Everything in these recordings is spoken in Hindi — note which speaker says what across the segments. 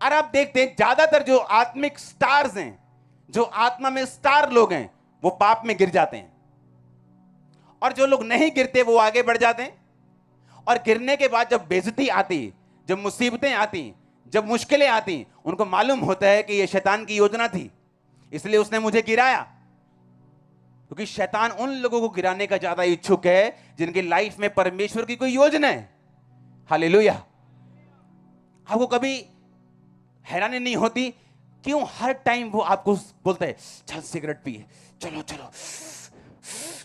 Speaker 1: और आप देखते हैं ज्यादातर जो आत्मिक स्टार्स हैं, जो आत्मा में स्टार लोग हैं, वो पाप में गिर जाते हैं, और जो लोग नहीं गिरते वो आगे बढ़ जाते हैं। और गिरने के बाद जब बेइज्जती आती, जब मुसीबतें आती, जब मुश्किलें आती, उनको मालूम होता है कि यह शैतान की योजना थी, इसलिए उसने मुझे गिराया। क्योंकि शैतान उन लोगों को गिराने का ज्यादा इच्छुक है जिनकी लाइफ में परमेश्वर की कोई योजना है। हालेलुया। आपको कभी हैरानी नहीं होती क्यों हर टाइम वो आपको बोलता है चल सिगरेट पिए, चलो चलो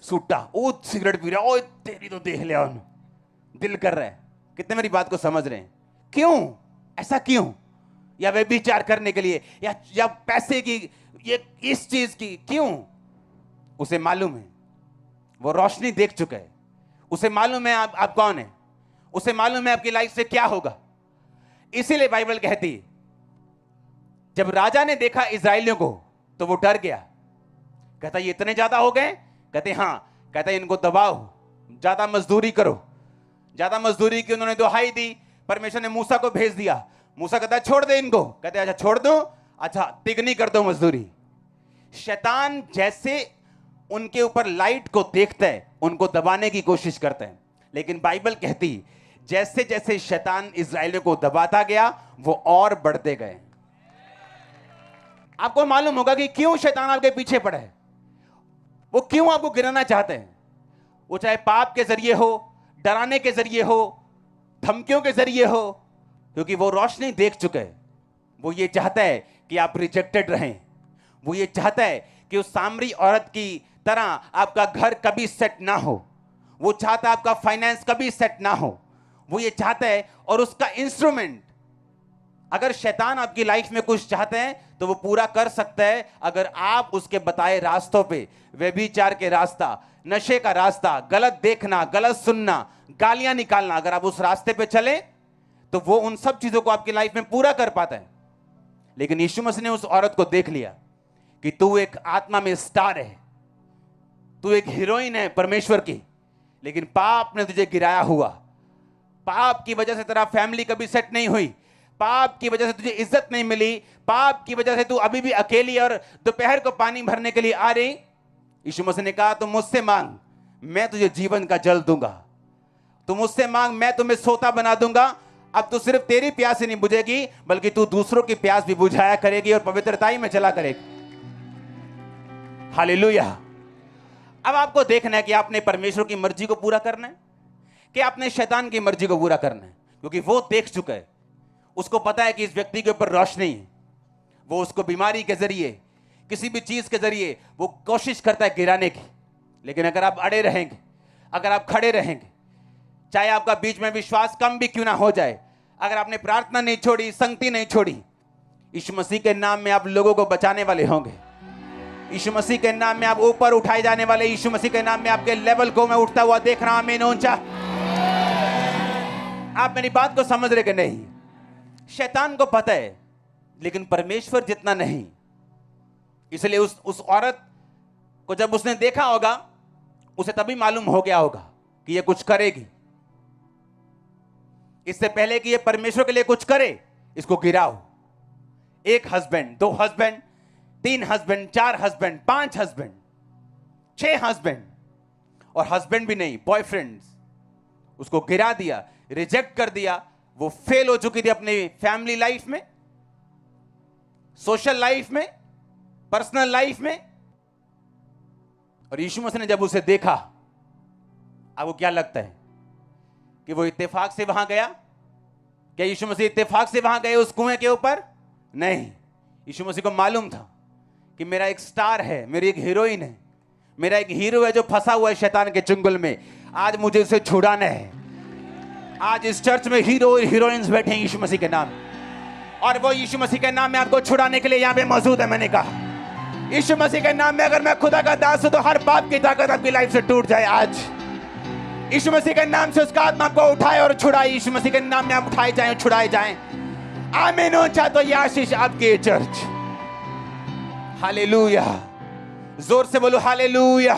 Speaker 1: सूटा, ओ सिगरेट पी रहा, ओ तेरी तो देख लिया, दिल कर रहा है। कितने मेरी बात को समझ रहे हैं? क्यों ऐसा क्यों? या वे विचार करने के लिए, या पैसे की, ये इस चीज की क्यों? उसे मालूम है, वो रोशनी देख चुका है, उसे मालूम है आप कौन है, उसे मालूम है आपकी लाइफ से क्या होगा। इसीलिए बाइबल कहती है जब राजा ने देखा इजराइलियों को तो वो डर गया। कहता ये इतने ज्यादा हो गए? कहते हाँ। कहता इनको दबाओ, ज्यादा मजदूरी करो। ज्यादा मजदूरी की उन्होंने दुहाई दी। परमेश्वर ने मूसा को भेज दिया। मूसा कहता छोड़ दे इनको। कहते अच्छा छोड़ दो, अच्छा तिगनी कर दो मजदूरी। शैतान जैसे उनके ऊपर लाइट को देखता है, उनको दबाने की कोशिश करता है। लेकिन बाइबल कहती जैसे जैसे शैतान इजराइलियों को दबाता गया वो और बढ़ते गए। आपको मालूम होगा कि क्यों शैतान आपके पीछे पड़ा है, वो क्यों आपको गिराना चाहते हैं। वो चाहे पाप के जरिए हो, डराने के जरिए हो, धमकियों के जरिए हो, क्योंकि वो रोशनी देख चुके हैं। वो ये चाहता है कि आप रिजेक्टेड रहें। वो ये चाहता है कि उस सामरी औरत की तरह आपका घर कभी सेट ना हो। वो चाहता है आपका फाइनेंस कभी सेट ना हो। वो ये चाहता है, और उसका इंस्ट्रूमेंट, अगर शैतान आपकी लाइफ में कुछ चाहते हैं तो वो पूरा कर सकता है अगर आप उसके बताए रास्तों पे, व्यभिचार के रास्ता, नशे का रास्ता, गलत देखना, गलत सुनना, गालियां निकालना, अगर आप उस रास्ते पे चले तो वो उन सब चीजों को आपकी लाइफ में पूरा कर पाता है। लेकिन यीशु मसीह ने उस औरत को देख लिया कि तू एक आत्मा में स्टार है, तू एक हीरोइन है परमेश्वर की, लेकिन पाप ने तुझे गिराया हुआ। पाप की वजह से तेरा फैमिली कभी सेट नहीं हुई, पाप की वजह से तुझे इज्जत नहीं मिली, पाप की वजह से तू अभी भी अकेली और दोपहर को पानी भरने के लिए आ रही। यीशु मसीह ने कहा तुम मुझसे मांग, मैं तुझे जीवन का जल दूंगा। तुम मुझसे मांग, मैं तुम्हें सोता बना दूंगा। अब तो सिर्फ तेरी प्यास ही नहीं बुझेगी, बल्कि तू दूसरों की प्यास भी बुझाया करेगी और पवित्रताई में चला करेगी। हालेलुया। अब आपको देखना है कि आपने परमेश्वर की मर्जी को पूरा करना है कि आपने शैतान की मर्जी को पूरा करना है। क्योंकि वो देख चुका है, उसको पता है कि इस व्यक्ति के ऊपर रोशनी है। वो उसको बीमारी के जरिए, किसी भी चीज के जरिए वो कोशिश करता है गिराने की। लेकिन अगर आप अड़े रहेंगे, अगर आप खड़े रहेंगे, चाहे आपका बीच में विश्वास कम भी क्यों ना हो जाए, अगर आपने प्रार्थना नहीं छोड़ी, संगति नहीं छोड़ी, यीशु मसीह के नाम में आप लोगों को बचाने वाले होंगे। यीशु मसीह के नाम में आप ऊपर उठाए जाने वाले। यीशु मसीह के नाम में आपके लेवल को मैं उठता हुआ देख रहा हूं। आमीन। ऊंचा। आप मेरी बात को समझ रहे कि नहीं? शैतान को पता है, लेकिन परमेश्वर जितना नहीं। इसलिए उस औरत को जब उसने देखा होगा, उसे तभी मालूम हो गया होगा कि ये कुछ करेगी। इससे पहले कि ये परमेश्वर के लिए कुछ करे, इसको गिराओ। एक husband, 2 husband, 3 husband, 4 husband, 5 husband, 6 husband, और हस्बैंड भी नहीं, बॉयफ्रेंड्स, उसको गिरा दिया, रिजेक्ट कर दिया। वो फेल हो चुकी थी अपनी फैमिली लाइफ में, सोशल लाइफ में, पर्सनल लाइफ में। और यीशु मसीह ने जब उसे देखा, आपको क्या लगता है कि वो इत्तेफाक से वहां गया? क्या यीशु मसीह इत्तेफाक से वहां गए उस कुएं के ऊपर? नहीं। यीशु मसीह को मालूम था कि मेरा एक स्टार है, मेरी एक हीरोइन है, मेरा एक हीरो है जो फंसा हुआ है शैतान के चुंगल में। आज मुझे उसे छुड़ाना है। आज इस चर्च में हीरो और हीरोइंस बैठे हैं यीशु मसीह के नाम, और वो यीशु मसीह के नाम में आपको छुड़ाने के लिए यहां पे मौजूद है। मैंने कहा यीशु मसीह के नाम में अगर मैं खुदा का दास हूं तो हर पाप की ताकत आपकी लाइफ से टूट जाए। आज यीशु मसीह के नाम से उसका आत्मा को उठाए और छुड़ाए। यीशु मसीह के नाम में आप उठाए जाएं, छुड़ाए जाएं। आमीन। ऊंचा तो ये आशीष आपकी चर्च। हालेलुया। जोर से बोलो हालेलुया।